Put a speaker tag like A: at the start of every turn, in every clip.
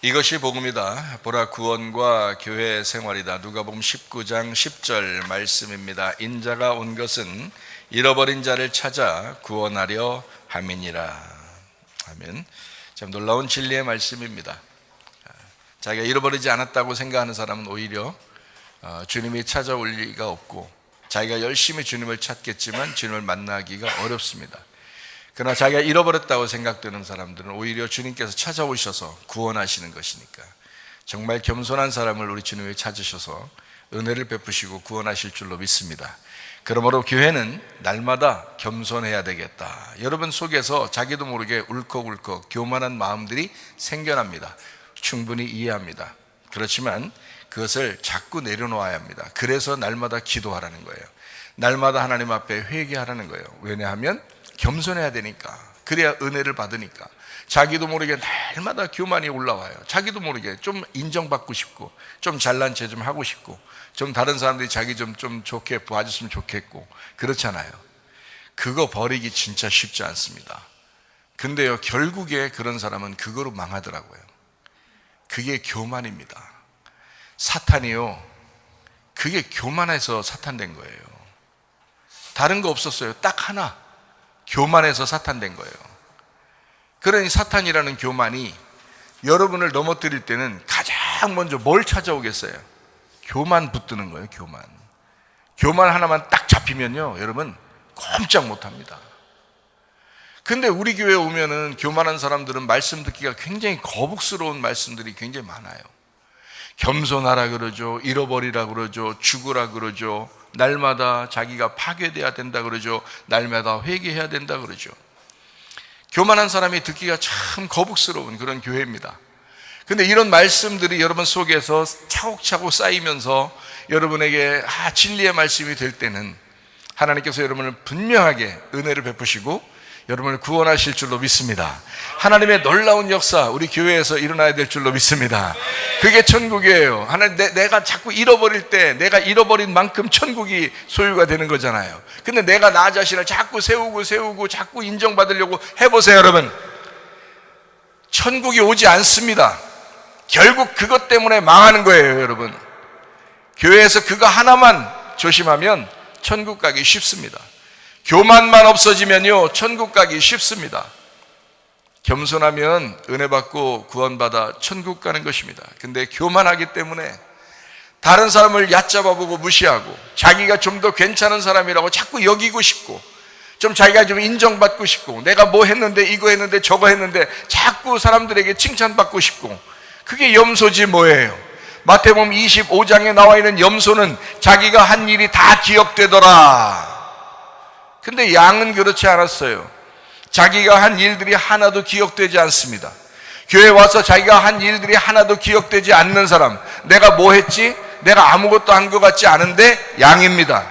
A: 이것이 복음이다. 보라 구원과 교회 생활이다. 누가복음 19장 10절 말씀입니다. 인자가 온 것은 잃어버린 자를 찾아 구원하려 함이니라. 아멘. 참 놀라운 진리의 말씀입니다. 자기가 잃어버리지 않았다고 생각하는 사람은 오히려 주님이 찾아올 리가 없고, 자기가 열심히 주님을 찾겠지만 주님을 만나기가 어렵습니다. 그러나 자기가 잃어버렸다고 생각되는 사람들은 오히려 주님께서 찾아오셔서 구원하시는 것이니까, 정말 겸손한 사람을 우리 주님이 찾으셔서 은혜를 베푸시고 구원하실 줄로 믿습니다. 그러므로 교회는 날마다 겸손해야 되겠다. 여러분 속에서 자기도 모르게 울컥울컥 교만한 마음들이 생겨납니다. 충분히 이해합니다. 그렇지만 그것을 자꾸 내려놓아야 합니다. 그래서 날마다 기도하라는 거예요. 날마다 하나님 앞에 회개하라는 거예요. 왜냐하면 겸손해야 되니까. 그래야 은혜를 받으니까. 자기도 모르게 날마다 교만이 올라와요. 자기도 모르게 좀 인정받고 싶고, 좀 잘난 체 좀 하고 싶고, 좀 다른 사람들이 자기 좀 좋게 봐줬으면 좋겠고, 그렇잖아요. 그거 버리기 진짜 쉽지 않습니다. 근데요, 결국에 그런 사람은 그거로 망하더라고요. 그게 교만입니다. 사탄이요, 그게 교만해서 사탄 된 거예요. 다른 거 없었어요. 딱 하나. 교만해서 사탄 된 거예요. 그러니 사탄이라는 교만이 여러분을 넘어뜨릴 때는 가장 먼저 뭘 찾아오겠어요? 교만 붙드는 거예요. 교만 하나만 딱 잡히면요, 여러분 꼼짝 못합니다. 근데 우리 교회에 오면은 교만한 사람들은 말씀 듣기가 굉장히 거북스러운 말씀들이 굉장히 많아요. 겸손하라 그러죠. 잃어버리라 그러죠. 죽으라 그러죠. 날마다 자기가 파괴돼야 된다 그러죠. 날마다 회개해야 된다 그러죠. 교만한 사람이 듣기가 참 거북스러운 그런 교회입니다. 근데 이런 말씀들이 여러분 속에서 차곡차곡 쌓이면서 여러분에게 진리의 말씀이 될 때는 하나님께서 여러분을 분명하게 은혜를 베푸시고 여러분을 구원하실 줄로 믿습니다. 하나님의 놀라운 역사 우리 교회에서 일어나야 될 줄로 믿습니다. 그게 천국이에요. 하나님, 내가 자꾸 잃어버릴 때 내가 잃어버린 만큼 천국이 소유가 되는 거잖아요. 근데 내가 나 자신을 자꾸 세우고 자꾸 인정받으려고 해보세요. 여러분, 천국이 오지 않습니다. 결국 그것 때문에 망하는 거예요. 여러분, 교회에서 그거 하나만 조심하면 천국 가기 쉽습니다. 교만만 없어지면요, 천국 가기 쉽습니다. 겸손하면 은혜 받고 구원받아 천국 가는 것입니다. 근데 교만하기 때문에 다른 사람을 얕잡아보고 무시하고, 자기가 좀 더 괜찮은 사람이라고 자꾸 여기고 싶고, 좀 자기가 좀 인정받고 싶고, 내가 뭐 했는데 이거 했는데 저거 했는데 자꾸 사람들에게 칭찬받고 싶고, 그게 염소지 뭐예요. 마태복음 25장에 나와 있는 염소는 자기가 한 일이 다 기억되더라. 근데 양은 그렇지 않았어요. 자기가 한 일들이 하나도 기억되지 않습니다. 교회 와서 자기가 한 일들이 하나도 기억되지 않는 사람, 내가 뭐 했지? 내가 아무것도 한 것 같지 않은데 양입니다.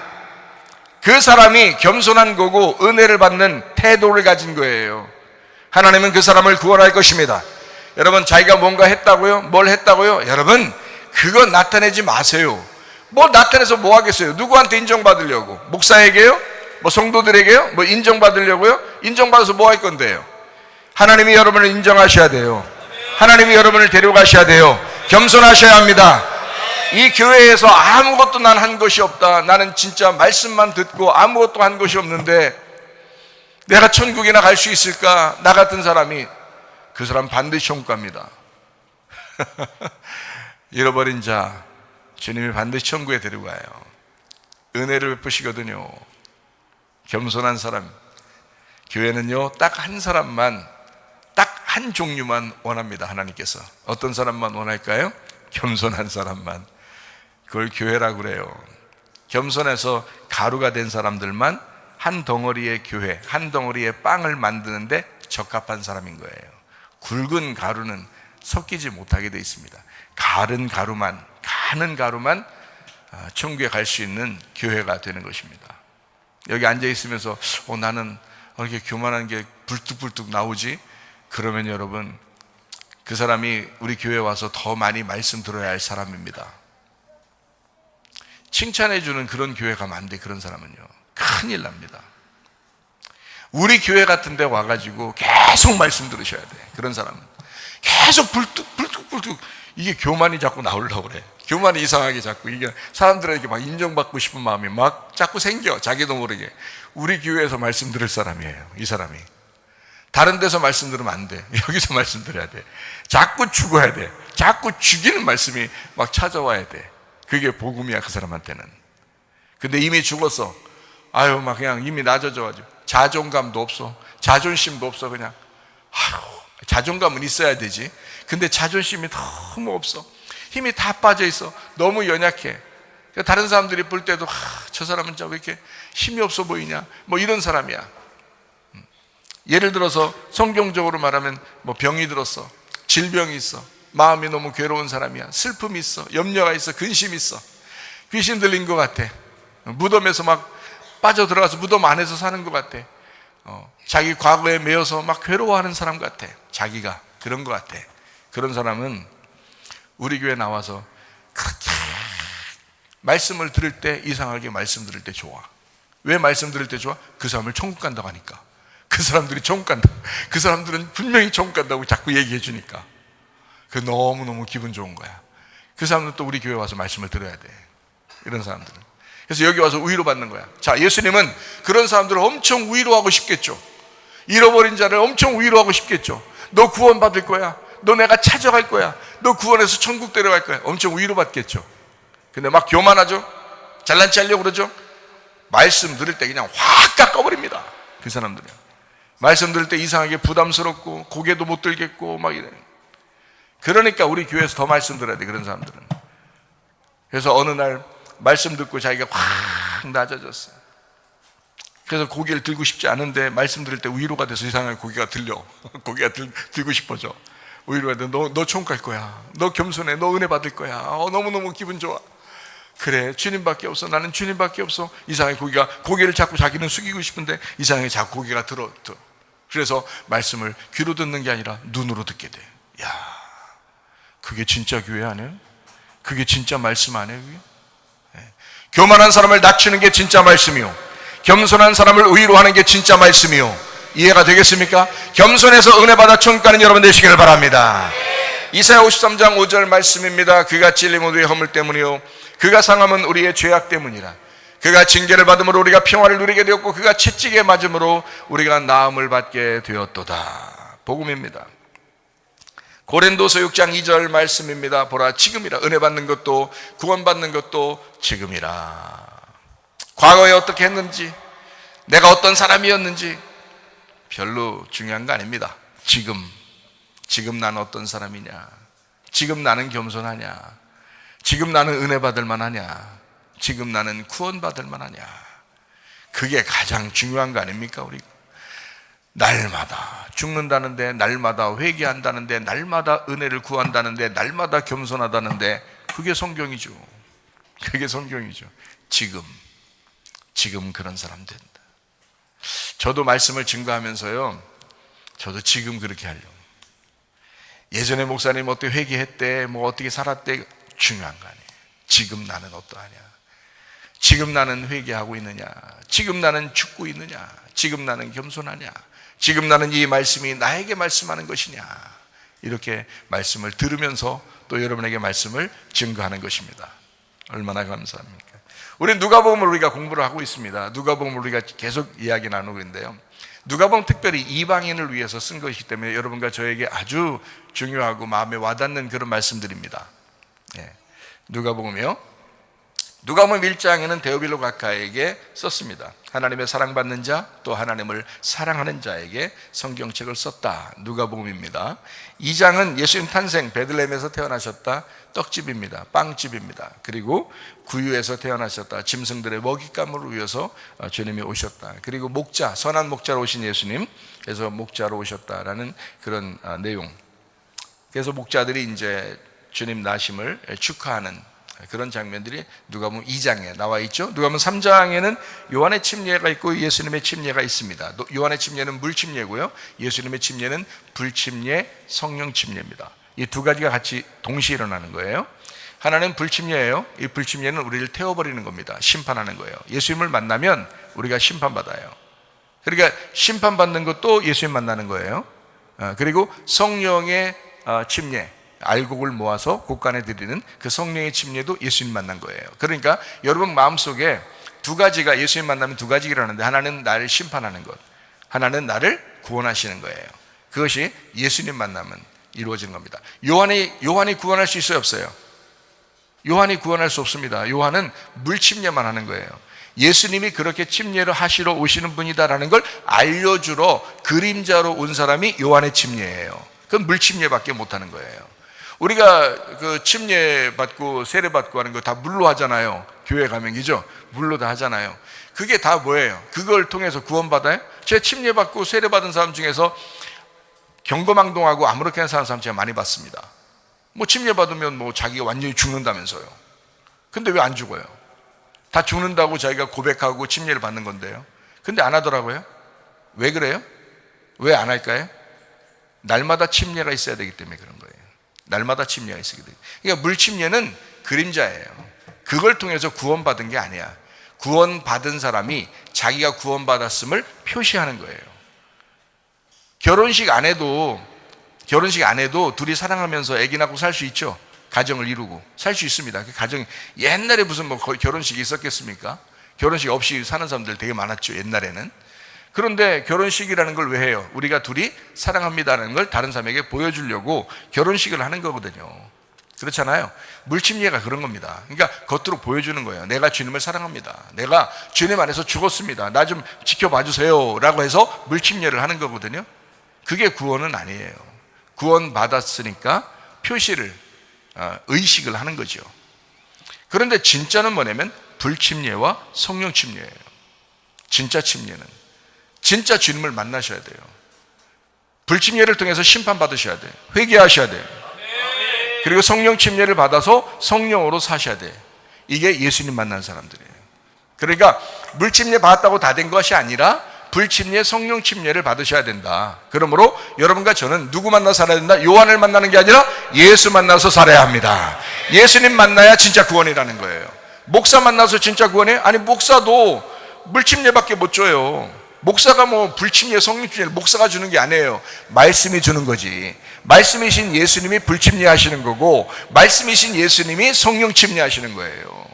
A: 그 사람이 겸손한 거고 은혜를 받는 태도를 가진 거예요. 하나님은 그 사람을 구원할 것입니다. 여러분, 자기가 뭔가 했다고요? 뭘 했다고요? 여러분, 그거 나타내지 마세요. 뭘 나타내서 뭐 하겠어요? 누구한테 인정받으려고? 목사에게요? 뭐 성도들에게요? 뭐 인정받으려고요? 인정받아서 뭐 할 건데요? 하나님이 여러분을 인정하셔야 돼요. 하나님이 여러분을 데려가셔야 돼요. 겸손하셔야 합니다. 이 교회에서 아무것도 난 한 것이 없다, 나는 진짜 말씀만 듣고 아무것도 한 것이 없는데 내가 천국이나 갈 수 있을까? 나 같은 사람이, 그 사람 반드시 천국 갑니다. 잃어버린 자 주님이 반드시 천국에 데려가요. 은혜를 베푸시거든요. 겸손한 사람, 교회는요 딱 한 사람만, 딱 한 종류만 원합니다. 하나님께서 어떤 사람만 원할까요? 겸손한 사람만. 그걸 교회라고 그래요. 겸손해서 가루가 된 사람들만 한 덩어리의 교회, 한 덩어리의 빵을 만드는데 적합한 사람인 거예요. 굵은 가루는 섞이지 못하게 되어 있습니다. 가는 가루만 천국에 갈 수 있는 교회가 되는 것입니다. 여기 앉아 있으면서 나는 이렇게 교만한 게 불뚝불뚝 나오지? 그러면 여러분, 그 사람이 우리 교회에 와서 더 많이 말씀 들어야 할 사람입니다. 칭찬해주는 그런 교회 가면 안 돼. 그런 사람은요 큰일 납니다. 우리 교회 같은 데 와가지고 계속 말씀 들으셔야 돼. 그런 사람은 계속 불뚝불뚝 그것도 이게 교만이 자꾸 나오려고 그래. 교만이 이상하게 자꾸 이게 사람들에게 막 인정받고 싶은 마음이 막 자꾸 생겨. 자기도 모르게. 우리 교회에서 말씀 들을 사람이에요, 이 사람이. 다른 데서 말씀 들으면 안 돼. 여기서 말씀 들어야 돼. 자꾸 죽어야 돼. 자꾸 죽이는 말씀이 막 찾아와야 돼. 그게 복음이야, 그 사람한테는. 근데 이미 죽었어. 아유, 막 그냥 이미 낮아져가지고 자존감도 없어, 자존심도 없어. 그냥 자존감은 있어야 되지. 근데 자존심이 너무 없어. 힘이 다 빠져 있어. 너무 연약해. 다른 사람들이 볼 때도 저 사람은 왜 이렇게 힘이 없어 보이냐, 뭐 이런 사람이야. 예를 들어서 성경적으로 말하면 뭐 병이 들었어, 질병이 있어, 마음이 너무 괴로운 사람이야, 슬픔이 있어, 염려가 있어, 근심이 있어, 귀신 들린 것 같아, 무덤에서 막 빠져 들어가서 무덤 안에서 사는 것 같아, 자기 과거에 매여서 막 괴로워하는 사람 같아. 자기가 그런 것 같아. 그런 사람은 우리 교회 나와서 그렇게 말씀을 들을 때, 이상하게 말씀 들을 때 좋아. 왜 말씀 들을 때 좋아? 그 사람을 천국 간다고 하니까. 그 사람들이 천국 간다, 그 사람들은 분명히 천국 간다고 자꾸 얘기해 주니까 그 너무너무 기분 좋은 거야. 그 사람들은 또 우리 교회 와서 말씀을 들어야 돼, 이런 사람들은. 그래서 여기 와서 위로받는 거야. 자, 예수님은 그런 사람들을 엄청 위로하고 싶겠죠. 잃어버린 자를 엄청 위로하고 싶겠죠. 너 구원받을 거야, 너 내가 찾아갈 거야, 너 구원해서 천국 데려갈 거야. 엄청 위로받겠죠. 근데 막 교만하죠. 잘난 체 하려고 그러죠. 말씀 들을 때 그냥 확 깎아버립니다, 그 사람들은. 말씀 들을 때 이상하게 부담스럽고 고개도 못 들겠고 막 이래. 그러니까 우리 교회에서 더 말씀 들어야 돼, 그런 사람들은. 그래서 어느 날 말씀 듣고 자기가 확 낮아졌어요. 그래서 고개를 들고 싶지 않은데 말씀 들을 때 위로가 돼서 이상하게 고개가 들려. 고개가 들고 싶어져. 위로가 돼. 너 천국 갈 거야, 너 겸손해, 너 은혜 받을 거야, 너무너무 기분 좋아. 그래, 주님밖에 없어, 나는 주님밖에 없어. 이상하게 고개를 자꾸 자기는 숙이고 싶은데 이상하게 자꾸 고개가 들어. 그래서 말씀을 귀로 듣는 게 아니라 눈으로 듣게 돼. 야, 그게 진짜 교회 아니에요? 그게 진짜 말씀 아니에요? 그게? 네. 교만한 사람을 낮추는 게 진짜 말씀이요, 겸손한 사람을 위로하는 게 진짜 말씀이요. 이해가 되겠습니까? 겸손해서 은혜 받아 천국 가는 여러분 되시기를 바랍니다. 이사야 53장 5절 말씀입니다. 그가 찔림 우리의 허물 때문이요, 그가 상함은 우리의 죄악 때문이라. 그가 징계를 받음으로 우리가 평화를 누리게 되었고, 그가 채찍에 맞음으로 우리가 나음을 받게 되었도다. 복음입니다. 고린도서 6장 2절 말씀입니다. 보라, 지금이라. 은혜 받는 것도 구원받는 것도 지금이라. 과거에 어떻게 했는지, 내가 어떤 사람이었는지 별로 중요한 거 아닙니다. 지금 나는 어떤 사람이냐, 지금 나는 겸손하냐, 지금 나는 은혜 받을 만하냐, 지금 나는 구원받을 만하냐. 그게 가장 중요한 거 아닙니까? 우리 날마다 죽는다는데, 날마다 회개한다는데, 날마다 은혜를 구한다는데, 날마다 겸손하다는데, 그게 성경이죠. 그게 성경이죠. 지금 그런 사람 된다. 저도 말씀을 증거하면서요, 저도 지금 그렇게 하려고. 예전에 목사님 어떻게 회개했대, 뭐 어떻게 살았대, 중요한 거 아니에요. 지금 나는 어떠하냐, 지금 나는 회개하고 있느냐, 지금 나는 죽고 있느냐, 지금 나는 겸손하냐, 지금 나는 이 말씀이 나에게 말씀하는 것이냐. 이렇게 말씀을 들으면서 또 여러분에게 말씀을 증거하는 것입니다. 얼마나 감사합니까? 우리 누가복음을 우리가 공부를 하고 있습니다. 누가복음을 우리가 계속 이야기 나누고 있는데요, 누가복음 특별히 이방인을 위해서 쓴 것이기 때문에 여러분과 저에게 아주 중요하고 마음에 와닿는 그런 말씀들입니다. 예. 누가복음이요, 누가복음 1장에는 데오빌로 각하에게 썼습니다. 하나님의 사랑받는 자, 또 하나님을 사랑하는 자에게 성경책을 썼다. 누가복음입니다. 2장은 예수님 탄생, 베들레헴에서 태어나셨다. 떡집입니다. 빵집입니다. 그리고 구유에서 태어나셨다. 짐승들의 먹잇감을 위해서 주님이 오셨다. 그리고 목자, 선한 목자로 오신 예수님, 그래서 목자로 오셨다라는 그런 내용. 그래서 목자들이 이제 주님 나심을 축하하는 그런 장면들이 누가복음 2장에 나와 있죠. 누가복음 3장에는 요한의 침례가 있고 예수님의 침례가 있습니다. 요한의 침례는 물 침례고요, 예수님의 침례는 불 침례, 성령 침례입니다. 이 두 가지가 같이 동시에 일어나는 거예요. 하나는 불 침례예요. 이 불 침례는 우리를 태워버리는 겁니다. 심판하는 거예요. 예수님을 만나면 우리가 심판받아요. 그러니까 심판받는 것도 예수님 만나는 거예요. 그리고 성령의 침례, 알곡을 모아서 곳간에 드리는 그 성령의 침례도 예수님 만난 거예요. 그러니까 여러분 마음속에 두 가지가, 예수님 만나면 두 가지 일을 하는데, 하나는 나를 심판하는 것, 하나는 나를 구원하시는 거예요. 그것이 예수님 만나면 이루어진 겁니다. 요한이 구원할 수 있어요, 없어요? 요한이 구원할 수 없습니다. 요한은 물침례만 하는 거예요. 예수님이 그렇게 침례를 하시러 오시는 분이다라는 걸 알려주러 그림자로 온 사람이 요한의 침례예요. 그건 물침례밖에 못하는 거예요. 우리가 그 침례 받고 세례 받고 하는 거 다 물로 하잖아요. 교회 가면, 그죠? 물로 다 하잖아요. 그게 다 뭐예요? 그걸 통해서 구원받아요? 제 침례 받고 세례 받은 사람 중에서 경거망동하고 아무렇게나 사는 사람 제가 많이 봤습니다. 뭐 침례 받으면 뭐 자기가 완전히 죽는다면서요. 근데 왜 안 죽어요? 다 죽는다고 자기가 고백하고 침례를 받는 건데요. 근데 안 하더라고요. 왜 그래요? 왜 안 할까요? 날마다 침례가 있어야 되기 때문에 그런 거예요. 날마다 침례가 있어야 돼요. 그러니까 물침례는 그림자예요. 그걸 통해서 구원받은 게 아니야. 구원받은 사람이 자기가 구원받았음을 표시하는 거예요. 결혼식 안 해도 둘이 사랑하면서 아기 낳고 살 수 있죠. 가정을 이루고 살 수 있습니다. 그 가정이, 옛날에 무슨 뭐 결혼식이 있었겠습니까? 결혼식 없이 사는 사람들 되게 많았죠, 옛날에는. 그런데 결혼식이라는 걸 왜 해요? 우리가 둘이 사랑합니다라는 걸 다른 사람에게 보여주려고 결혼식을 하는 거거든요. 그렇잖아요. 물침례가 그런 겁니다. 그러니까 겉으로 보여주는 거예요. 내가 주님을 사랑합니다. 내가 주님 안에서 죽었습니다. 나 좀 지켜봐 주세요 라고 해서 물침례를 하는 거거든요. 그게 구원은 아니에요. 구원 받았으니까 표시를, 의식을 하는 거죠. 그런데 진짜는 뭐냐면 불침례와 성령 침례예요. 진짜 침례는 진짜 주님을 만나셔야 돼요. 불침례를 통해서 심판받으셔야 돼요. 회개하셔야 돼요. 그리고 성령 침례를 받아서 성령으로 사셔야 돼요. 이게 예수님 만난 사람들이에요. 그러니까 물침례 받았다고 다 된 것이 아니라 불침례, 성령 침례를 받으셔야 된다. 그러므로 여러분과 저는 누구 만나 살아야 된다? 요한을 만나는 게 아니라 예수 만나서 살아야 합니다. 예수님 만나야 진짜 구원이라는 거예요. 목사 만나서 진짜 구원해? 아니, 목사도 물침례밖에 못 줘요. 목사가 뭐 불침례, 성령 침례를 목사가 주는 게 아니에요. 말씀이 주는 거지. 말씀이신 예수님이 불침례 하시는 거고, 말씀이신 예수님이 성령 침례 하시는 거예요.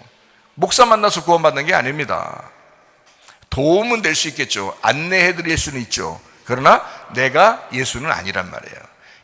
A: 목사 만나서 구원받는 게 아닙니다. 도움은 될 수 있겠죠. 안내해 드릴 수는 있죠. 그러나 내가 예수는 아니란 말이에요.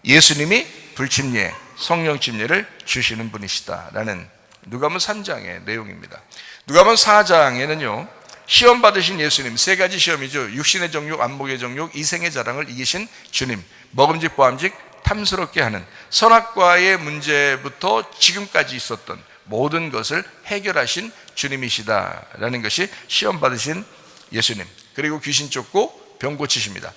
A: 예수님이 불침례, 성령 침례를 주시는 분이시다라는 누가복음 3장의 내용입니다. 누가복음 4장에는요, 시험 받으신 예수님, 세 가지 시험이죠. 육신의 정욕, 안목의 정욕, 이생의 자랑을 이기신 주님, 먹음직 보암직 탐스럽게 하는 선악과의 문제부터 지금까지 있었던 모든 것을 해결하신 주님이시다라는 것이 시험 받으신 예수님, 그리고 귀신 쫓고 병 고치십니다.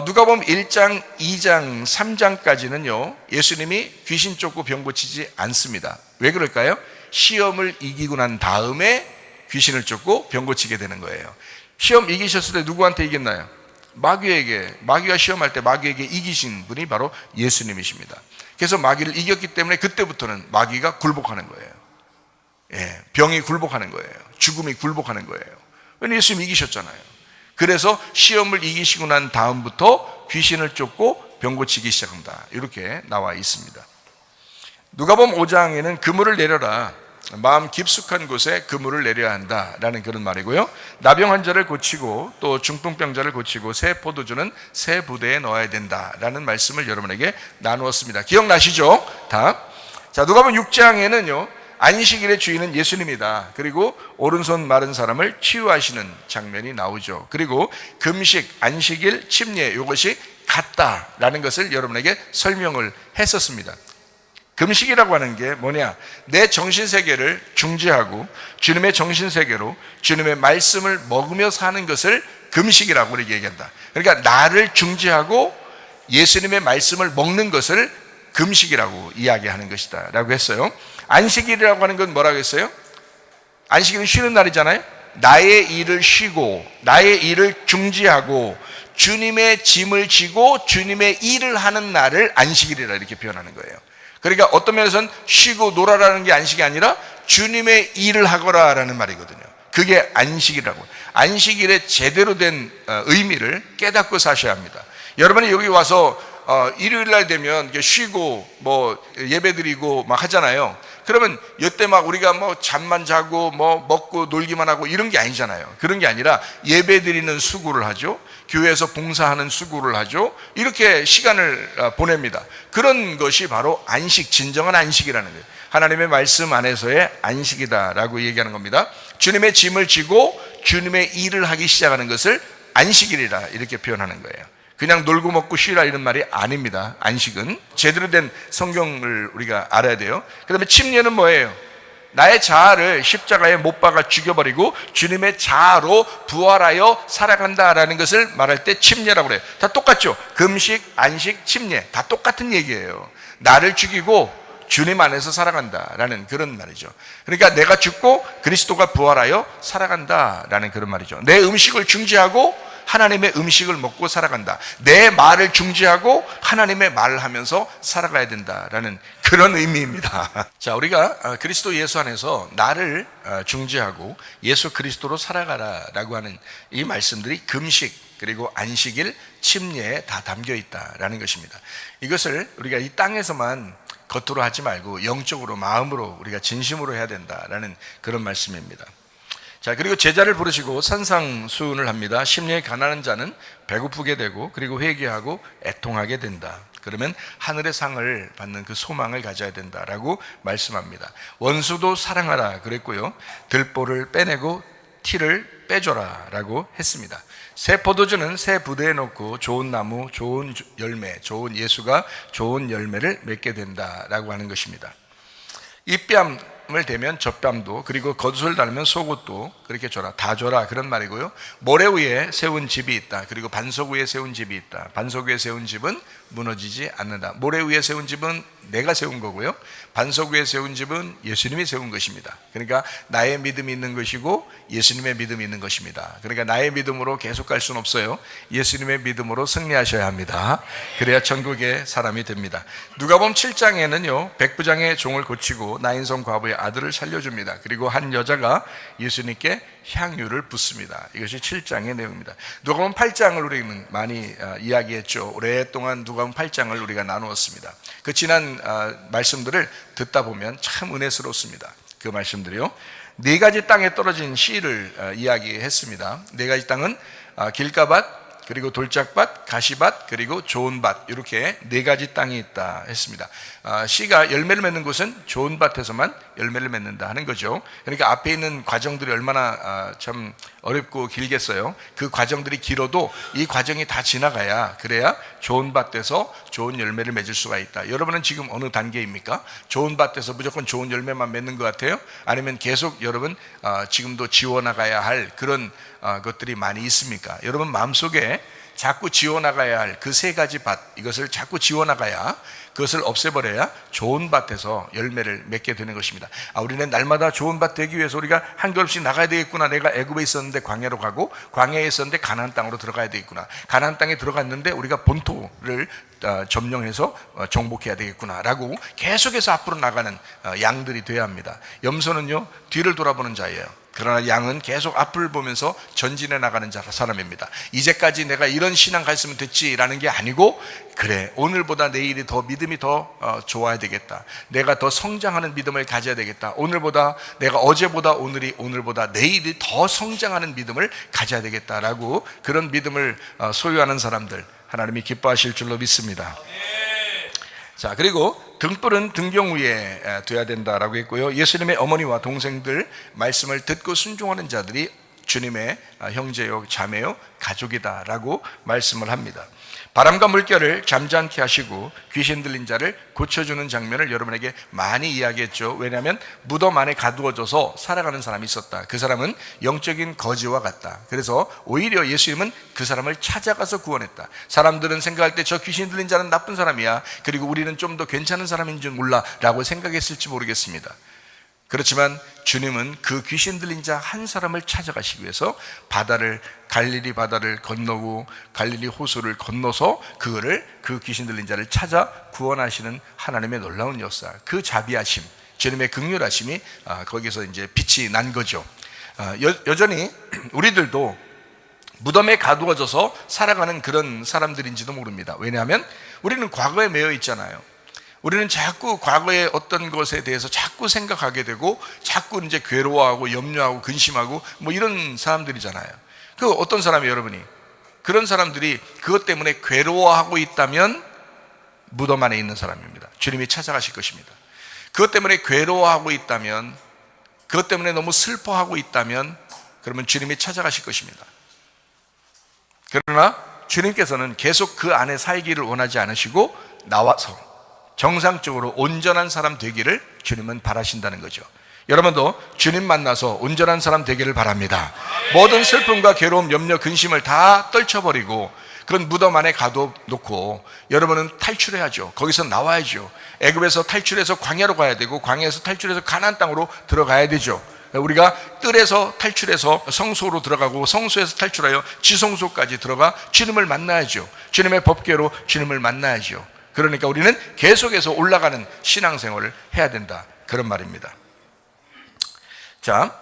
A: 누가복음 1장, 2장, 3장까지는요 예수님이 귀신 쫓고 병 고치지 않습니다. 왜 그럴까요? 시험을 이기고 난 다음에 귀신을 쫓고 병 고치게 되는 거예요. 시험 이기셨을 때 누구한테 이겼나요? 마귀가 시험할 때 마귀에게 이기신 분이 바로 예수님이십니다. 그래서 마귀를 이겼기 때문에 그때부터는 마귀가 굴복하는 거예요. 예, 병이 굴복하는 거예요. 죽음이 굴복하는 거예요. 왜냐하면 예수님이 이기셨잖아요. 그래서 시험을 이기시고 난 다음부터 귀신을 쫓고 병 고치기 시작한다, 이렇게 나와 있습니다. 누가복음 5장에는 그물을 내려라, 마음 깊숙한 곳에 그물을 내려야 한다라는 그런 말이고요. 나병 환자를 고치고 또 중풍병자를 고치고 새 포도주는 새 부대에 넣어야 된다라는 말씀을 여러분에게 나누었습니다. 기억나시죠? 다. 자, 누가복음 6장에는요 안식일의 주인은 예수님이다. 그리고 오른손 마른 사람을 치유하시는 장면이 나오죠. 그리고 금식, 안식일, 침례, 이것이 같다라는 것을 여러분에게 설명을 했었습니다. 금식이라고 하는 게 뭐냐? 내 정신세계를 중지하고 주님의 정신세계로 주님의 말씀을 먹으며 사는 것을 금식이라고 우리가 얘기한다. 그러니까 나를 중지하고 예수님의 말씀을 먹는 것을 금식이라고 이야기하는 것이다 라고 했어요. 안식일이라고 하는 건 뭐라고 했어요? 안식일은 쉬는 날이잖아요. 나의 일을 쉬고 나의 일을 중지하고 주님의 짐을 지고 주님의 일을 하는 날을 안식일이라 이렇게 표현하는 거예요. 그러니까 어떤 면에서는 쉬고 놀아라는 게 안식이 아니라 주님의 일을 하거라라는 말이거든요. 그게 안식이라고. 안식일의 제대로 된 의미를 깨닫고 사셔야 합니다. 여러분이 여기 와서 일요일 날 되면 이렇게 쉬고 뭐 예배 드리고 막 하잖아요. 그러면 이때 막 우리가 뭐 잠만 자고 뭐 먹고 놀기만 하고 이런 게 아니잖아요. 그런 게 아니라 예배 드리는 수고를 하죠. 교회에서 봉사하는 수고를 하죠. 이렇게 시간을 보냅니다. 그런 것이 바로 안식, 진정한 안식이라는 거예요. 하나님의 말씀 안에서의 안식이다라고 얘기하는 겁니다. 주님의 짐을 지고 주님의 일을 하기 시작하는 것을 안식일이라 이렇게 표현하는 거예요. 그냥 놀고 먹고 쉬라 이런 말이 아닙니다. 안식은 제대로 된 성경을 우리가 알아야 돼요. 그 다음에 침례는 뭐예요? 나의 자아를 십자가에 못 박아 죽여버리고 주님의 자아로 부활하여 살아간다라는 것을 말할 때 침례라고 그래요. 다 똑같죠? 금식, 안식, 침례 다 똑같은 얘기예요. 나를 죽이고 주님 안에서 살아간다라는 그런 말이죠. 그러니까 내가 죽고 그리스도가 부활하여 살아간다라는 그런 말이죠. 내 음식을 중지하고 하나님의 음식을 먹고 살아간다. 내 말을 중지하고 하나님의 말을 하면서 살아가야 된다라는 그런 의미입니다. 자, 우리가 그리스도 예수 안에서 나를 중지하고 예수 그리스도로 살아가라라고 하는 이 말씀들이 금식 그리고 안식일, 침례에 다 담겨 있다라는 것입니다. 이것을 우리가 이 땅에서만 겉으로 하지 말고 영적으로 마음으로 우리가 진심으로 해야 된다라는 그런 말씀입니다. 자, 그리고 제자를 부르시고 산상수훈을 합니다. 심령이 가난한 자는 배고프게 되고 그리고 회개하고 애통하게 된다. 그러면 하늘의 상을 받는 그 소망을 가져야 된다라고 말씀합니다. 원수도 사랑하라 그랬고요. 들보를 빼내고 티를 빼줘라 라고 했습니다. 새 포도주는 새 부대에 넣고 좋은 나무, 좋은 열매, 좋은 예수가 좋은 열매를 맺게 된다라고 하는 것입니다. 입뺨을 대면 젖뺨도, 그리고 겉옷을 달면 속옷도 그렇게 줘라, 다 줘라 그런 말이고요. 모래 위에 세운 집이 있다. 그리고 반석 위에 세운 집이 있다. 반석 위에 세운 집은 무너지지 않는다. 모래 위에 세운 집은 내가 세운 거고요. 반석 위에 세운 집은 예수님이 세운 것입니다. 그러니까 나의 믿음이 있는 것이고 예수님의 믿음이 있는 것입니다. 그러니까 나의 믿음으로 계속 갈 수는 없어요. 예수님의 믿음으로 승리하셔야 합니다. 그래야 천국의 사람이 됩니다. 누가복음 7장에는요 백부장의 종을 고치고 나인성 과부의 아들을 살려줍니다. 그리고 한 여자가 예수님께 향유를 붓습니다. 이것이 7장의 내용입니다. 누가복음 8장을 우리는 많이 이야기했죠. 오랫동안 누가복음 8장을 우리가 나누었습니다. 그 지난 말씀들을 듣다 보면 참 은혜스럽습니다. 그 말씀들이요, 네 가지 땅에 떨어진 씨를 이야기했습니다. 네 가지 땅은 길가밭, 그리고 돌짝밭, 가시밭, 그리고 좋은 밭, 이렇게 네 가지 땅이 있다 했습니다. 씨가 열매를 맺는 곳은 좋은 밭에서만 열매를 맺는다 하는 거죠. 그러니까 앞에 있는 과정들이 얼마나 참 어렵고 길겠어요. 그 과정들이 길어도 이 과정이 다 지나가야, 그래야 좋은 밭에서 좋은 열매를 맺을 수가 있다. 여러분은 지금 어느 단계입니까? 좋은 밭에서 무조건 좋은 열매만 맺는 것 같아요? 아니면 계속 여러분 지금도 지워나가야 할 그런 것들이 많이 있습니까? 여러분 마음속에 자꾸 지워나가야 할 그 세 가지 밭, 이것을 자꾸 지워나가야, 그것을 없애버려야 좋은 밭에서 열매를 맺게 되는 것입니다. 우리는 날마다 좋은 밭 되기 위해서 우리가 한 걸음씩 나가야 되겠구나. 내가 애굽에 있었는데 광야로 가고, 광야에 있었는데 가나안 땅으로 들어가야 되겠구나. 가나안 땅에 들어갔는데 우리가 본토를 점령해서 정복해야 되겠구나 라고 계속해서 앞으로 나가는 양들이 되어야 합니다. 염소는요 뒤를 돌아보는 자예요. 그러나 양은 계속 앞을 보면서 전진해 나가는 사람입니다. 이제까지 내가 이런 신앙 갔으면 됐지라는 게 아니고, 그래 오늘보다 내일이 더 믿음이 더 좋아야 되겠다. 내가 더 성장하는 믿음을 가져야 되겠다. 오늘보다 내가 어제보다 오늘보다 내일이 더 성장하는 믿음을 가져야 되겠다라고, 그런 믿음을 소유하는 사람들 하나님이 기뻐하실 줄로 믿습니다. 자, 그리고 등불은 등경 위에 둬야 된다라고 했고요. 예수님의 어머니와 동생들 말씀을 듣고 순종하는 자들이 주님의 형제요 자매요 가족이다라고 말씀을 합니다. 바람과 물결을 잠잠케 하시고 귀신 들린 자를 고쳐주는 장면을 여러분에게 많이 이야기했죠. 왜냐하면 무덤 안에 가두어져서 살아가는 사람이 있었다. 그 사람은 영적인 거지와 같다. 그래서 오히려 예수님은 그 사람을 찾아가서 구원했다. 사람들은 생각할 때 저 귀신 들린 자는 나쁜 사람이야, 그리고 우리는 좀 더 괜찮은 사람인 줄 몰라 라고 생각했을지 모르겠습니다. 그렇지만 주님은 그 귀신 들린 자 한 사람을 찾아가시기 위해서 갈릴리 바다를 건너고 갈릴리 호수를 건너서 그 귀신 들린 자를 찾아 구원하시는 하나님의 놀라운 역사, 그 자비하심, 주님의 긍휼하심이 거기서 이제 빛이 난 거죠. 여전히 우리들도 무덤에 가두어져서 살아가는 그런 사람들인지도 모릅니다. 왜냐하면 우리는 과거에 매여 있잖아요. 우리는 자꾸 과거의 어떤 것에 대해서 자꾸 생각하게 되고 자꾸 이제 괴로워하고 염려하고 근심하고 뭐 이런 사람들이잖아요. 그 어떤 사람이 여러분이 그런 사람들이 그것 때문에 괴로워하고 있다면 무덤 안에 있는 사람입니다. 주님이 찾아가실 것입니다. 그것 때문에 괴로워하고 있다면, 그것 때문에 너무 슬퍼하고 있다면 그러면 주님이 찾아가실 것입니다. 그러나 주님께서는 계속 그 안에 살기를 원하지 않으시고 나와서 정상적으로 온전한 사람 되기를 주님은 바라신다는 거죠. 여러분도 주님 만나서 온전한 사람 되기를 바랍니다. 모든 슬픔과 괴로움, 염려, 근심을 다 떨쳐버리고 그런 무덤 안에 가둬놓고 여러분은 탈출해야죠. 거기서 나와야죠. 애굽에서 탈출해서 광야로 가야 되고 광야에서 탈출해서 가나안 땅으로 들어가야 되죠. 우리가 뜰에서 탈출해서 성소로 들어가고 성소에서 탈출하여 지성소까지 들어가 주님을 만나야죠. 주님의 법궤로 주님을 만나야죠. 그러니까 우리는 계속해서 올라가는 신앙생활을 해야 된다, 그런 말입니다. 자,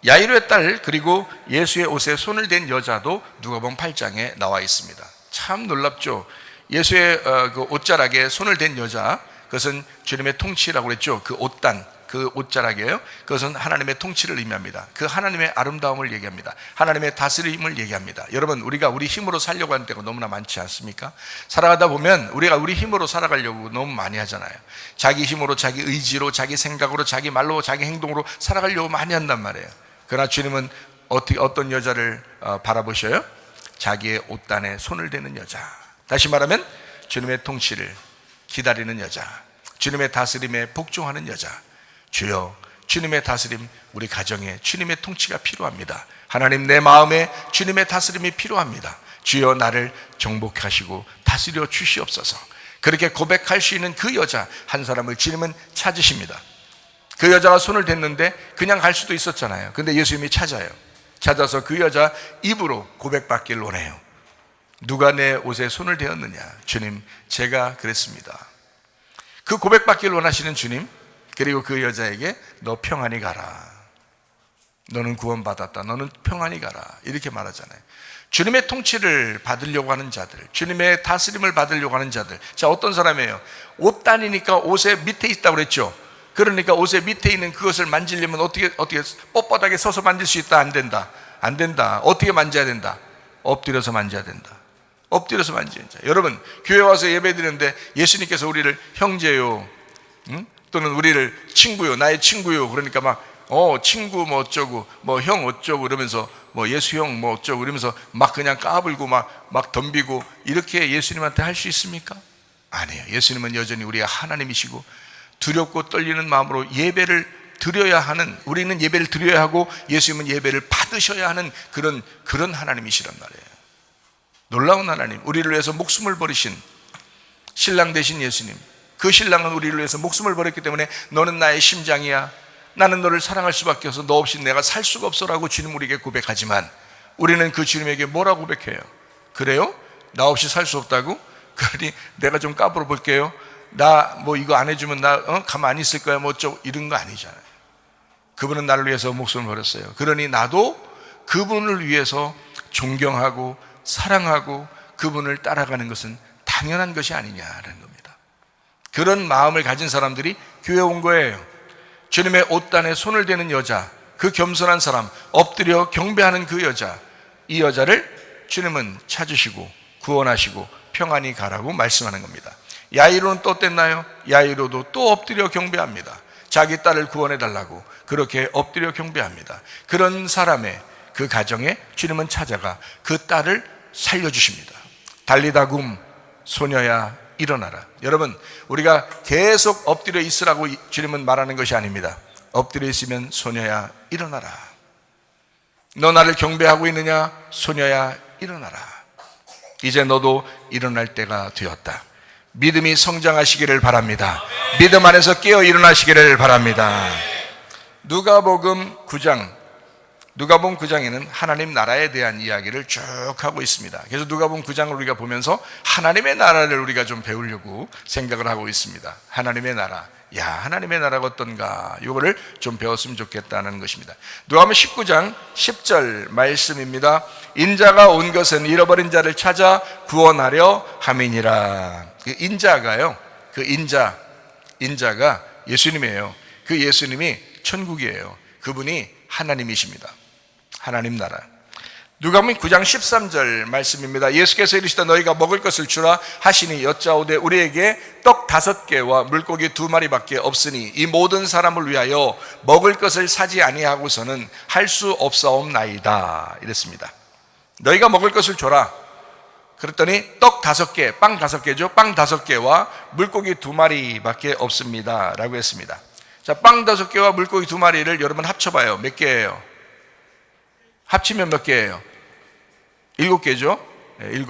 A: 야이로의 딸 그리고 예수의 옷에 손을 댄 여자도 누가복음 8장에 나와 있습니다. 참 놀랍죠. 예수의 그 옷자락에 손을 댄 여자, 그것은 주님의 통치라고 그랬죠. 그 옷단, 그 옷자락이에요. 그것은 하나님의 통치를 의미합니다. 그 하나님의 아름다움을 얘기합니다. 하나님의 다스림을 얘기합니다. 여러분, 우리가 우리 힘으로 살려고 하는 때가 너무나 많지 않습니까? 살아가다 보면 우리가 우리 힘으로 살아가려고 너무 많이 하잖아요. 자기 힘으로, 자기 의지로, 자기 생각으로, 자기 말로, 자기 행동으로 살아가려고 많이 한단 말이에요. 그러나 주님은 어떤 여자를 바라보셔요? 자기의 옷단에 손을 대는 여자. 다시 말하면 주님의 통치를 기다리는 여자, 주님의 다스림에 복종하는 여자. 주여, 주님의 다스림, 우리 가정에 주님의 통치가 필요합니다. 하나님, 내 마음에 주님의 다스림이 필요합니다. 주여, 나를 정복하시고 다스려 주시옵소서. 그렇게 고백할 수 있는 그 여자 한 사람을 주님은 찾으십니다. 그 여자가 손을 댔는데 그냥 갈 수도 있었잖아요. 근데 예수님이 찾아요. 찾아서 그 여자 입으로 고백받기를 원해요. 누가 내 옷에 손을 대었느냐? 주님, 제가 그랬습니다. 그 고백받기를 원하시는 주님, 그리고 그 여자에게 너 평안히 가라. 너는 구원받았다. 너는 평안히 가라. 이렇게 말하잖아요. 주님의 통치를 받으려고 하는 자들, 주님의 다스림을 받으려고 하는 자들. 자, 어떤 사람이에요? 옷단이니까 옷의 밑에 있다고 그랬죠. 그러니까 옷의 밑에 있는 그것을 만지려면 어떻게 뻣뻣하게 서서 만질 수 있다? 안 된다. 안 된다. 어떻게 만져야 된다? 엎드려서 만져야 된다. 엎드려서 만지는 자. 여러분, 교회 와서 예배 드리는데 예수님께서 우리를 형제요, 또는 우리를 친구요, 나의 친구요, 그러니까 막 친구 뭐 어쩌고, 뭐 형 어쩌고 이러면서 뭐 예수 형 뭐 어쩌고 이러면서 막 그냥 까불고 막 덤비고 이렇게 예수님한테 할 수 있습니까? 아니에요. 예수님은 여전히 우리의 하나님이시고 두렵고 떨리는 마음으로 예배를 드려야 하는, 우리는 예배를 드려야 하고 예수님은 예배를 받으셔야 하는 그런 하나님이시란 말이에요. 놀라운 하나님, 우리를 위해서 목숨을 버리신 신랑 되신 예수님, 그 신랑은 우리를 위해서 목숨을 버렸기 때문에 너는 나의 심장이야, 나는 너를 사랑할 수밖에 없어, 너 없이 내가 살 수가 없어라고 주님 우리에게 고백하지만 우리는 그 주님에게 뭐라고 고백해요? 그래요? 나 없이 살 수 없다고? 그러니 내가 좀 까불어 볼게요. 나 뭐 이거 안 해주면 나 가만히 있을 거야 뭐 어쩌고, 이런 거 아니잖아요. 그분은 나를 위해서 목숨을 버렸어요. 그러니 나도 그분을 위해서 존경하고 사랑하고 그분을 따라가는 것은 당연한 것이 아니냐라는 겁니다. 그런 마음을 가진 사람들이 교회에 온 거예요. 주님의 옷단에 손을 대는 여자, 그 겸손한 사람, 엎드려 경배하는 그 여자, 이 여자를 주님은 찾으시고 구원하시고 평안히 가라고 말씀하는 겁니다. 야이로는 또 어땠나요? 야이로도 또 엎드려 경배합니다. 자기 딸을 구원해달라고 그렇게 엎드려 경배합니다. 그런 사람의 그 가정에 주님은 찾아가 그 딸을 살려주십니다. 달리다굼, 소녀야 일어나라. 여러분, 우리가 계속 엎드려 있으라고 주님은 말하는 것이 아닙니다. 엎드려 있으면 소녀야 일어나라. 너 나를 경배하고 있느냐? 소녀야 일어나라. 이제 너도 일어날 때가 되었다. 믿음이 성장하시기를 바랍니다. 믿음 안에서 깨어 일어나시기를 바랍니다. 누가복음 9장에는 하나님 나라에 대한 이야기를 쭉 하고 있습니다. 그래서 누가복음 9장을 우리가 보면서 하나님의 나라를 우리가 좀 배우려고 생각을 하고 있습니다. 하나님의 나라, 야, 하나님의 나라가 어떤가, 이거를 좀 배웠으면 좋겠다는 것입니다. 누가복음 19장 10절 말씀입니다. 인자가 온 것은 잃어버린 자를 찾아 구원하려 함이니라. 그 인자가요, 그 인자가 예수님이에요. 그 예수님이 천국이에요. 그분이 하나님이십니다. 하나님 나라. 누가복음 9장 13절 말씀입니다. 예수께서 이르시되 너희가 먹을 것을 주라 하시니 여짜오되 우리에게 떡 5개와 물고기 2마리밖에 없으니 이 모든 사람을 위하여 먹을 것을 사지 아니하고서는 할 수 없사옵나이다. 이랬습니다. 너희가 먹을 것을 줘라. 그랬더니 떡 5개, 빵 5개죠. 빵 5개와 물고기 2마리밖에 없습니다 라고 했습니다. 자, 빵 5개와 물고기 2마리를 여러분 합쳐봐요. 몇 개예요? 합치면 몇 개예요? 7개죠? 네, 7.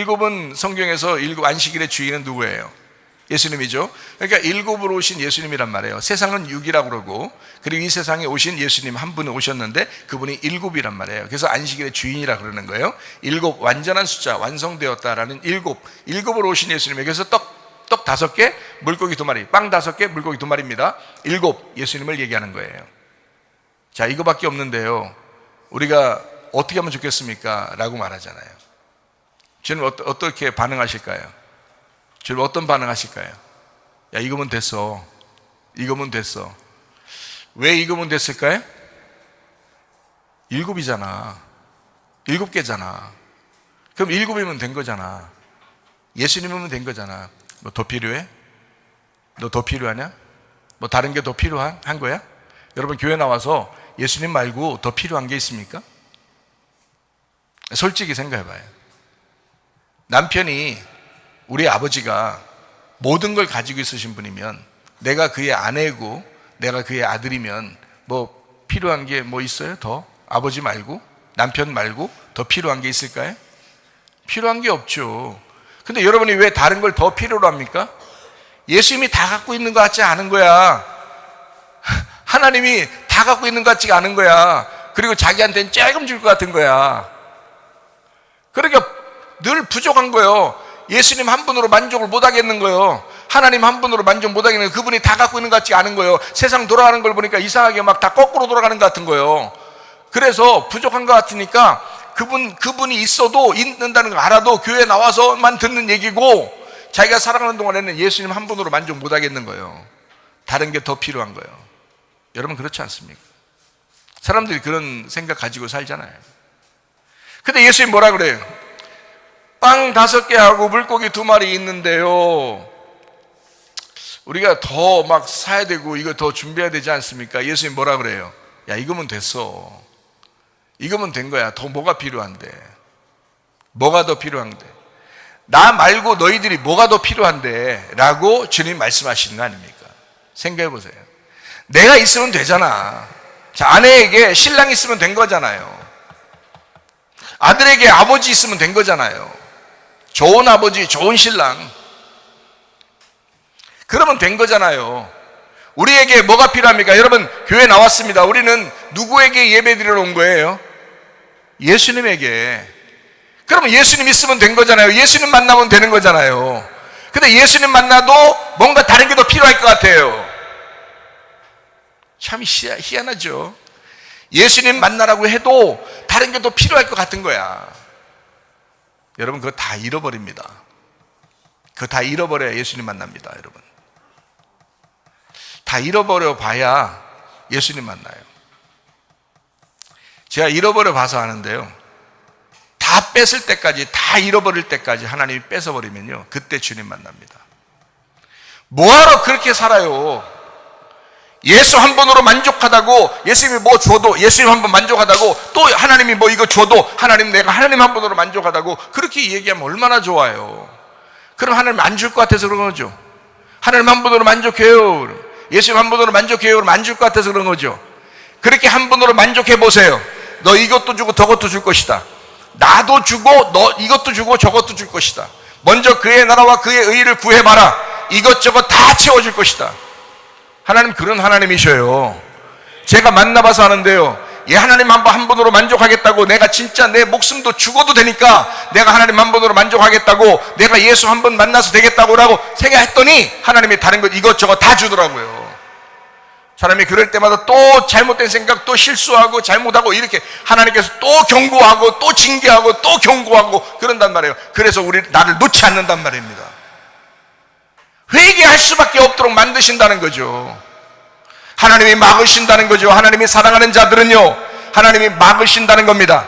A: 7은 성경에서 안식일의 주인은 누구예요? 예수님이죠. 그러니까 7으로 오신 예수님이란 말이에요. 세상은 6이라고 그러고, 그리고 이 세상에 오신 예수님 한 분은 오셨는데 그분이 7이란 말이에요. 그래서 안식일의 주인이라 그러는 거예요. 7, 완전한 숫자, 완성되었다라는 7으로 오신 예수님에게. 그래서 떡 5개, 물고기 2마리, 빵 5개, 물고기 2마리입니다. 7, 예수님을 얘기하는 거예요. 자, 이거밖에 없는데요, 우리가 어떻게 하면 좋겠습니까? 라고 말하잖아요. 주님 어떻게 반응하실까요? 주님 어떤 반응하실까요? 야, 이거면 됐어. 이거면 됐어. 왜 이거면 됐을까요? 7이잖아. 7개잖아. 그럼 7이면 된 거잖아. 예수님이면 된 거잖아. 뭐 더 필요해? 너 더 필요하냐? 뭐 다른 게 더 필요한 거야? 여러분, 교회 나와서 예수님 말고 더 필요한 게 있습니까? 솔직히 생각해 봐요. 남편이, 우리 아버지가 모든 걸 가지고 있으신 분이면, 내가 그의 아내고 내가 그의 아들이면 뭐 필요한 게 뭐 있어요? 더? 아버지 말고, 남편 말고 더 필요한 게 있을까요? 필요한 게 없죠. 근데 여러분이 왜 다른 걸 더 필요로 합니까? 예수님이 다 갖고 있는 것 같지 않은 거야. 하나님이 다 갖고 있는 것 같지가 않은 거야. 그리고 자기한테는 조금 줄 것 같은 거야. 그러니까 늘 부족한 거예요. 예수님 한 분으로 만족을 못 하겠는 거예요. 하나님 한 분으로 만족 못 하겠는 거예요. 그분이 다 갖고 있는 것 같지 않은 거예요. 세상 돌아가는 걸 보니까 이상하게 막 다 거꾸로 돌아가는 것 같은 거예요. 그래서 부족한 것 같으니까 그분이 있어도, 있는다는 걸 알아도 교회에 나와서만 듣는 얘기고, 자기가 살아가는 동안에는 예수님 한 분으로 만족 못 하겠는 거예요. 다른 게 더 필요한 거예요. 여러분, 그렇지 않습니까? 사람들이 그런 생각 가지고 살잖아요. 근데 예수님 뭐라 그래요? 빵 5개하고 물고기 2마리 있는데요, 우리가 더 막 사야 되고 이거 더 준비해야 되지 않습니까? 예수님 뭐라 그래요? 야, 이거면 됐어. 이거면 된 거야. 더 뭐가 필요한데? 뭐가 더 필요한데? 나 말고 너희들이 뭐가 더 필요한데? 라고 주님 말씀하시는 거 아닙니까? 생각해 보세요. 내가 있으면 되잖아. 자, 아내에게 신랑 있으면 된 거잖아요. 아들에게 아버지 있으면 된 거잖아요. 좋은 아버지, 좋은 신랑. 그러면 된 거잖아요. 우리에게 뭐가 필요합니까? 여러분, 교회 나왔습니다. 우리는 누구에게 예배 드리러 온 거예요? 예수님에게. 그러면 예수님 있으면 된 거잖아요. 예수님 만나면 되는 거잖아요. 근데 예수님 만나도 뭔가 다른 게 더 필요할 것 같아요. 참 희한하죠. 예수님 만나라고 해도 다른 게 더 필요할 것 같은 거야. 여러분, 그거 다 잃어버립니다. 그거 다 잃어버려야 예수님 만납니다. 여러분, 다 잃어버려 봐야 예수님 만나요. 제가 잃어버려 봐서 아는데요, 다 뺏을 때까지, 다 잃어버릴 때까지 하나님이 뺏어버리면요, 그때 주님 만납니다. 뭐하러 그렇게 살아요? 예수 한 번으로 만족하다고, 예수님이 뭐 줘도, 예수님 한 번 만족하다고, 또 하나님이 뭐 이거 줘도 내가 하나님 한 번으로 만족하다고 그렇게 얘기하면 얼마나 좋아요. 그럼 하나님 안 줄 것 같아서 그런 거죠. 하나님 한 번으로 만족해요, 예수님 한 번으로 만족해요, 그럼 안 줄 것 같아서 그런 거죠. 그렇게 한 번으로 만족해 보세요. 너 이것도 주고 저것도 줄 것이다. 나도 주고 너 이것도 주고 저것도 줄 것이다. 먼저 그의 나라와 그의 의를 구해봐라. 이것저것 다 채워줄 것이다. 하나님 그런 하나님이셔요. 제가 만나봐서 아는데요, 예, 하나님 한 분으로 만족하겠다고, 내가 진짜 내 목숨도 죽어도 되니까 내가 하나님 한 분으로 만족하겠다고, 내가 예수 한 번 만나서 되겠다고 라고 생각했더니 하나님이 다른 것 이것저것 다 주더라고요. 사람이 그럴 때마다 또 잘못된 생각, 또 실수하고 잘못하고, 이렇게 하나님께서 또 경고하고 또 징계하고 또 경고하고 그런단 말이에요. 그래서 나를 놓지 않는단 말입니다. 회개할 수밖에 없도록 만드신다는 거죠. 하나님이 막으신다는 거죠. 하나님이 사랑하는 자들은요, 하나님이 막으신다는 겁니다.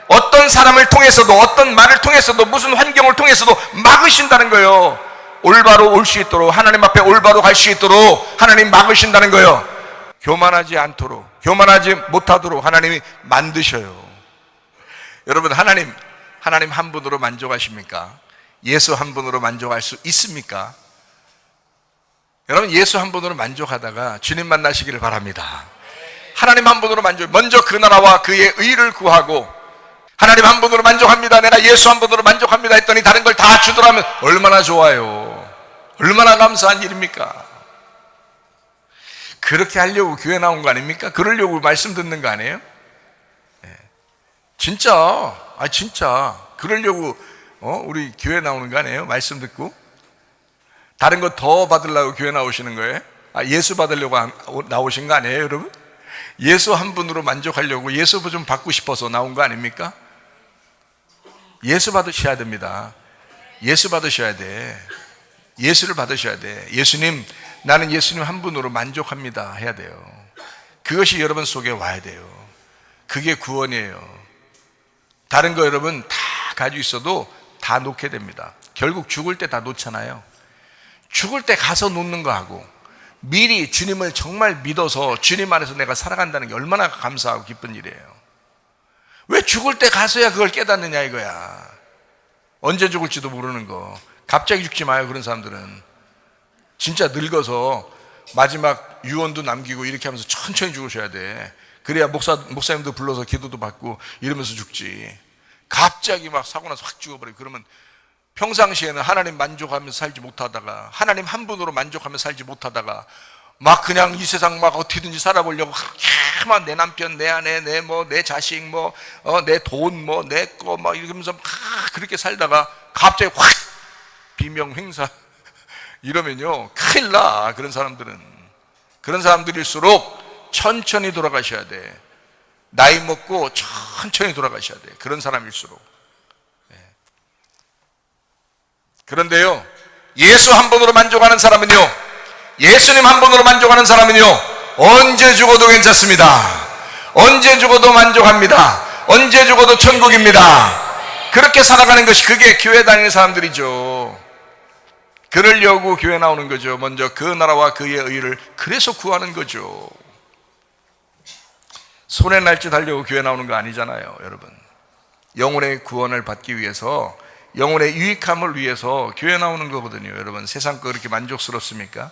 A: 어떤 사람을 통해서도, 어떤 말을 통해서도, 무슨 환경을 통해서도 막으신다는 거예요. 올바로 올 수 있도록, 하나님 앞에 올바로 갈 수 있도록 하나님 막으신다는 거예요. 교만하지 않도록, 교만하지 못하도록 하나님이 만드셔요. 여러분, 하나님 한 분으로 만족하십니까? 예수 한 분으로 만족할 수 있습니까? 여러분, 예수 한 분으로 만족하다가 주님 만나시기를 바랍니다. 하나님 한 분으로 먼저 그 나라와 그의 의를 구하고, 하나님 한 분으로 만족합니다, 내가 예수 한 분으로 만족합니다 했더니 다른 걸 다 주더라면 얼마나 좋아요. 얼마나 감사한 일입니까? 그렇게 하려고 교회 나온 거 아닙니까? 그러려고 말씀 듣는 거 아니에요? 진짜 그러려고 우리 교회 나오는 거 아니에요? 말씀 듣고 다른 거 더 받으려고 교회 나오시는 거예요? 예수 받으려고 나오신 거 아니에요, 여러분? 예수 한 분으로 만족하려고, 예수 좀 받고 싶어서 나온 거 아닙니까? 예수 받으셔야 됩니다. 예수 받으셔야 돼. 예수를 받으셔야 돼. 예수님, 나는 예수님 한 분으로 만족합니다 해야 돼요. 그것이 여러분 속에 와야 돼요. 그게 구원이에요. 다른 거 여러분 다 가지고 있어도 다 놓게 됩니다. 결국 죽을 때 다 놓잖아요. 죽을 때 가서 놓는 거하고, 미리 주님을 정말 믿어서 주님 안에서 내가 살아간다는 게 얼마나 감사하고 기쁜 일이에요. 왜 죽을 때 가서야 그걸 깨닫느냐 이거야. 언제 죽을지도 모르는 거. 갑자기 죽지 마요. 그런 사람들은 진짜 늙어서 마지막 유언도 남기고 이렇게 하면서 천천히 죽으셔야 돼. 그래야 목사님도 불러서 기도도 받고 이러면서 죽지. 갑자기 막 사고 나서 확 죽어버리고, 그러면 평상시에는 하나님 만족하면서 살지 못하다가, 하나님 한 분으로 만족하면서 살지 못하다가 막 그냥 이 세상 막 어떻게든지 살아보려고 막 내 남편, 내 아내, 내 자식, 내 돈, 내 거 막 이러면서 막 그렇게 살다가 갑자기 확 비명횡사 이러면요 큰일 나. 그런 사람들일수록 천천히 돌아가셔야 돼. 나이 먹고 천천히 돌아가셔야 돼. 그런 사람일수록. 그런데요, 예수 한 분으로 만족하는 사람은요, 예수님 한 분으로 만족하는 사람은요, 언제 죽어도 괜찮습니다. 언제 죽어도 만족합니다. 언제 죽어도 천국입니다. 그렇게 살아가는 것이, 그게 교회 다니는 사람들이죠. 그러려고 교회 나오는 거죠. 먼저 그 나라와 그의 의를 그래서 구하는 거죠. 손해 날 짓 하려고 교회 나오는 거 아니잖아요, 여러분. 영혼의 구원을 받기 위해서, 영혼의 유익함을 위해서 교회 나오는 거거든요. 여러분, 세상 거 그렇게 만족스럽습니까?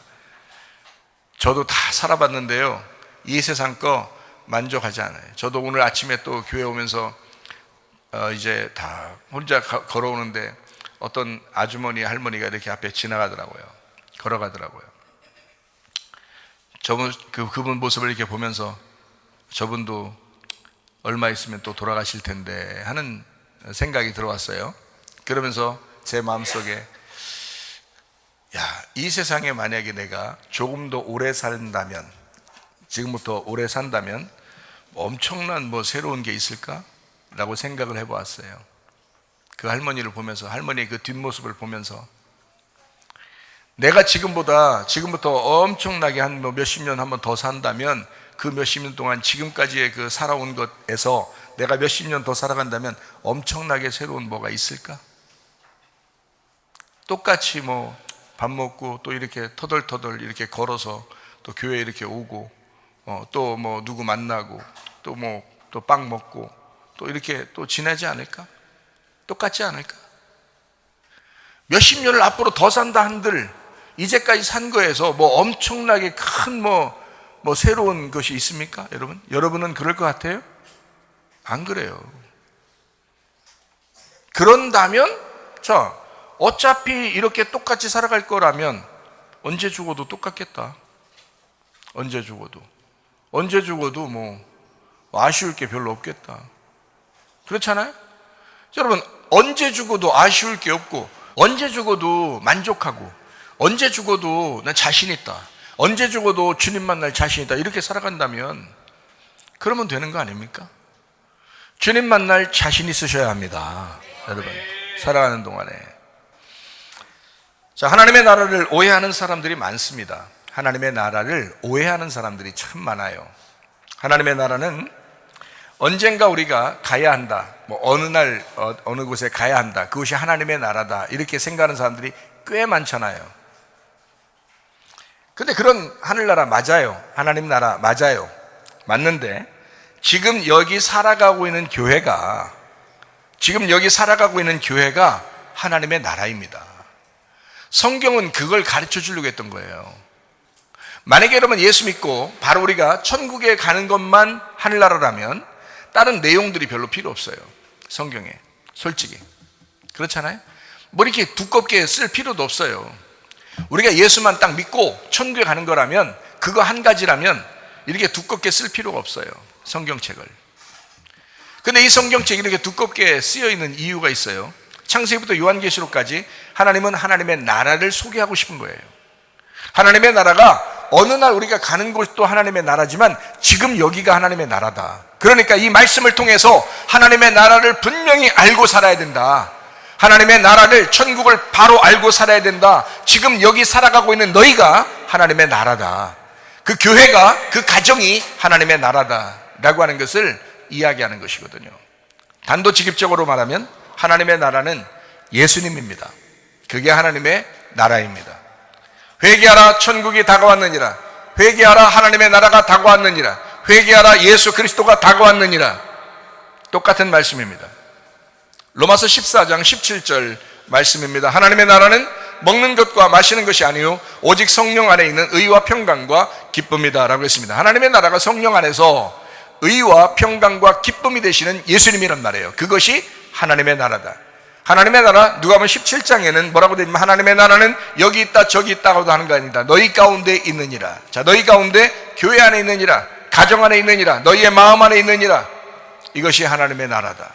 A: 저도 다 살아봤는데요, 이 세상 거 만족하지 않아요. 저도 오늘 아침에 또 교회 오면서 이제 다 혼자 걸어오는데 어떤 아주머니, 할머니가 이렇게 앞에 지나가더라고요. 걸어가더라고요. 그분 모습을 이렇게 보면서 저분도 얼마 있으면 또 돌아가실 텐데 하는 생각이 들어왔어요. 그러면서 제 마음속에, 이 세상에 만약에 내가 조금 더 오래 산다면, 지금부터 오래 산다면 엄청난 새로운 게 있을까? 라고 생각을 해보았어요. 그 할머니를 보면서, 할머니의 그 뒷모습을 보면서, 내가 지금부터 엄청나게 한 몇십 년 한번 더 산다면, 그 몇십 년 동안 지금까지의 그 살아온 것에서 내가 몇십 년 더 살아간다면 엄청나게 새로운 뭐가 있을까? 똑같이 밥 먹고 또 이렇게 터덜터덜 이렇게 걸어서 또 교회 이렇게 오고, 또 누구 만나고, 또 빵 먹고, 또 이렇게 또 지내지 않을까? 똑같지 않을까? 몇십 년을 앞으로 더 산다 한들 이제까지 산 거에서 엄청나게 큰 새로운 것이 있습니까? 여러분은 그럴 것 같아요? 안 그래요. 그런다면, 어차피 이렇게 똑같이 살아갈 거라면 언제 죽어도 똑같겠다. 언제 죽어도 아쉬울 게 별로 없겠다. 그렇잖아요? 여러분, 언제 죽어도 아쉬울 게 없고, 언제 죽어도 만족하고, 언제 죽어도 난 자신 있다, 언제 죽어도 주님 만날 자신 있다, 이렇게 살아간다면 그러면 되는 거 아닙니까? 주님 만날 자신 있으셔야 합니다, 여러분, 살아가는 동안에. 자, 하나님의 나라를 오해하는 사람들이 많습니다. 하나님의 나라를 오해하는 사람들이 참 많아요. 하나님의 나라는 언젠가 우리가 가야 한다, 어느 날 어느 곳에 가야 한다, 그것이 하나님의 나라다, 이렇게 생각하는 사람들이 꽤 많잖아요. 근데 그런 하늘나라 맞아요. 하나님 나라 맞아요. 맞는데 지금 여기 살아가고 있는 교회가 하나님의 나라입니다. 성경은 그걸 가르쳐 주려고 했던 거예요. 만약에 여러분 예수 믿고 바로 우리가 천국에 가는 것만 하늘나라라면 다른 내용들이 별로 필요 없어요, 성경에. 솔직히 그렇잖아요? 뭐 이렇게 두껍게 쓸 필요도 없어요. 우리가 예수만 딱 믿고 천국에 가는 거라면, 그거 한 가지라면 이렇게 두껍게 쓸 필요가 없어요, 성경책을. 근데 이 성경책이 이렇게 두껍게 쓰여 있는 이유가 있어요. 창세기부터 요한계시록까지 하나님은 하나님의 나라를 소개하고 싶은 거예요. 하나님의 나라가 어느 날 우리가 가는 곳도 하나님의 나라지만 지금 여기가 하나님의 나라다. 그러니까 이 말씀을 통해서 하나님의 나라를 분명히 알고 살아야 된다. 하나님의 나라를, 천국을 바로 알고 살아야 된다. 지금 여기 살아가고 있는 너희가 하나님의 나라다. 그 교회가, 그 가정이 하나님의 나라다 라고 하는 것을 이야기하는 것이거든요. 단도직입적으로 말하면 하나님의 나라는 예수님입니다. 그게 하나님의 나라입니다. 회개하라, 천국이 다가왔느니라. 회개하라, 하나님의 나라가 다가왔느니라. 회개하라, 예수 그리스도가 다가왔느니라. 똑같은 말씀입니다. 로마서 14장 17절 말씀입니다. 하나님의 나라는 먹는 것과 마시는 것이 아니요 오직 성령 안에 있는 의와 평강과 기쁨이다 라고 했습니다. 하나님의 나라가 성령 안에서 의와 평강과 기쁨이 되시는 예수님이란 말이에요. 그것이 하나님의 나라다. 하나님의 나라, 누가복음 17장에는 뭐라고 되어 있냐면 하나님의 나라는 여기 있다 저기 있다고도 하는 거 아니다. 너희 가운데 있느니라. 자, 너희 가운데 교회 안에 있느니라, 가정 안에 있느니라, 너희의 마음 안에 있느니라. 이것이 하나님의 나라다.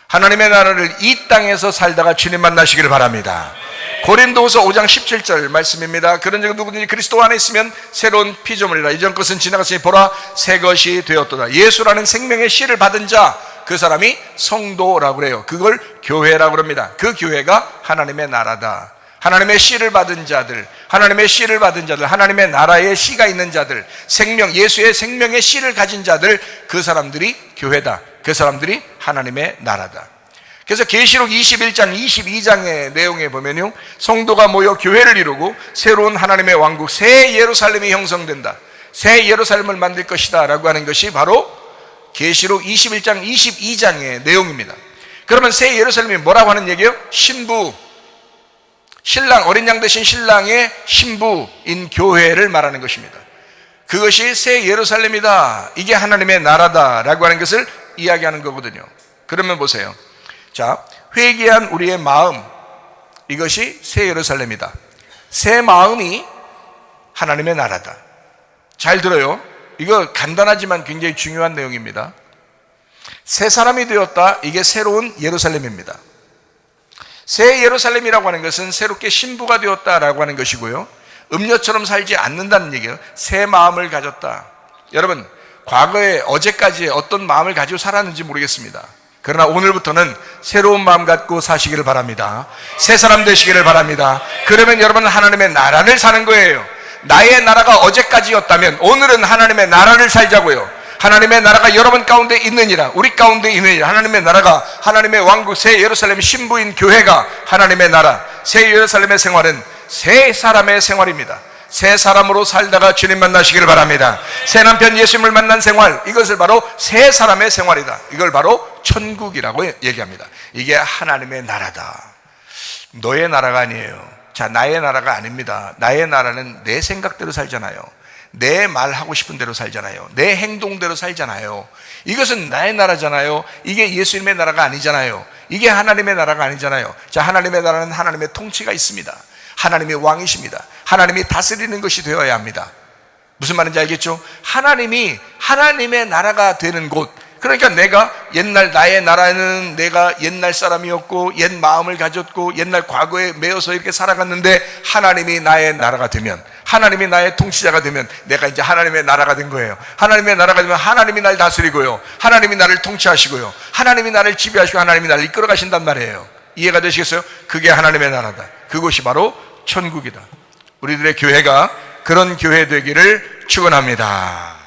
A: 하나님의 나라를 이 땅에서 살다가 주님 만나시기를 바랍니다. 고린도후서 5장 17절 말씀입니다. 그런 적 누구든지 그리스도 안에 있으면 새로운 피조물이라. 이전 것은 지나갔으니 보라 새 것이 되었도다. 예수라는 생명의 씨를 받은 자, 그 사람이 성도라고 그래요. 그걸 교회라고 그럽니다. 그 교회가 하나님의 나라다. 하나님의 씨를 받은 자들, 하나님의 나라의 씨가 있는 자들, 생명, 예수의 생명의 씨를 가진 자들, 그 사람들이 교회다. 그 사람들이 하나님의 나라다. 그래서 계시록 21장, 22장의 내용에 보면요, 성도가 모여 교회를 이루고 새로운 하나님의 왕국, 새 예루살렘이 형성된다. 새 예루살렘을 만들 것이다 라고 하는 것이 바로 계시록 21장, 22장의 내용입니다. 그러면 새 예루살렘이 뭐라고 하는 얘기예요? 신부, 신랑, 어린 양 되신 신랑의 신부인 교회를 말하는 것입니다. 그것이 새 예루살렘이다, 이게 하나님의 나라다 라고 하는 것을 이야기하는 거거든요. 그러면 보세요. 자, 회개한 우리의 마음, 이것이 새 예루살렘이다. 새 마음이 하나님의 나라다. 잘 들어요. 이거 간단하지만 굉장히 중요한 내용입니다. 새 사람이 되었다, 이게 새로운 예루살렘입니다. 새 예루살렘이라고 하는 것은 새롭게 신부가 되었다라고 하는 것이고요, 음녀처럼 살지 않는다는 얘기예요. 새 마음을 가졌다. 여러분, 과거에 어제까지 어떤 마음을 가지고 살았는지 모르겠습니다. 그러나 오늘부터는 새로운 마음 갖고 사시기를 바랍니다. 새 사람 되시기를 바랍니다. 그러면 여러분은 하나님의 나라를 사는 거예요. 나의 나라가 어제까지였다면 오늘은 하나님의 나라를 살자고요. 하나님의 나라가 여러분 가운데 있느니라, 우리 가운데 있느니라. 하나님의 나라가, 하나님의 왕국, 새 예루살렘 신부인 교회가 하나님의 나라, 새 예루살렘의 생활은 새 사람의 생활입니다. 새 사람으로 살다가 주님 만나시기를 바랍니다. 새 남편 예수님을 만난 생활, 이것을 바로 새 사람의 생활이다. 이걸 바로 천국이라고 얘기합니다. 이게 하나님의 나라다. 너의 나라가 아니에요. 자, 나의 나라가 아닙니다. 나의 나라는 내 생각대로 살잖아요. 내 말하고 싶은 대로 살잖아요. 내 행동대로 살잖아요. 이것은 나의 나라잖아요. 이게 예수님의 나라가 아니잖아요. 이게 하나님의 나라가 아니잖아요. 자, 하나님의 나라는 하나님의 통치가 있습니다. 하나님의 왕이십니다. 하나님이 다스리는 것이 되어야 합니다. 무슨 말인지 알겠죠? 하나님이 하나님의 나라가 되는 곳, 그러니까 내가 옛날 나의 나라는 내가 옛날 사람이었고 옛 마음을 가졌고 옛날 과거에 매여서 이렇게 살아갔는데, 하나님이 나의 나라가 되면, 하나님이 나의 통치자가 되면 내가 이제 하나님의 나라가 된 거예요. 하나님의 나라가 되면 하나님이 날 다스리고요, 하나님이 나를 통치하시고요, 하나님이 나를 지배하시고 하나님이 나를 이끌어 가신단 말이에요. 이해가 되시겠어요? 그게 하나님의 나라다. 그곳이 바로 천국이다. 우리들의 교회가 그런 교회 되기를 축원합니다.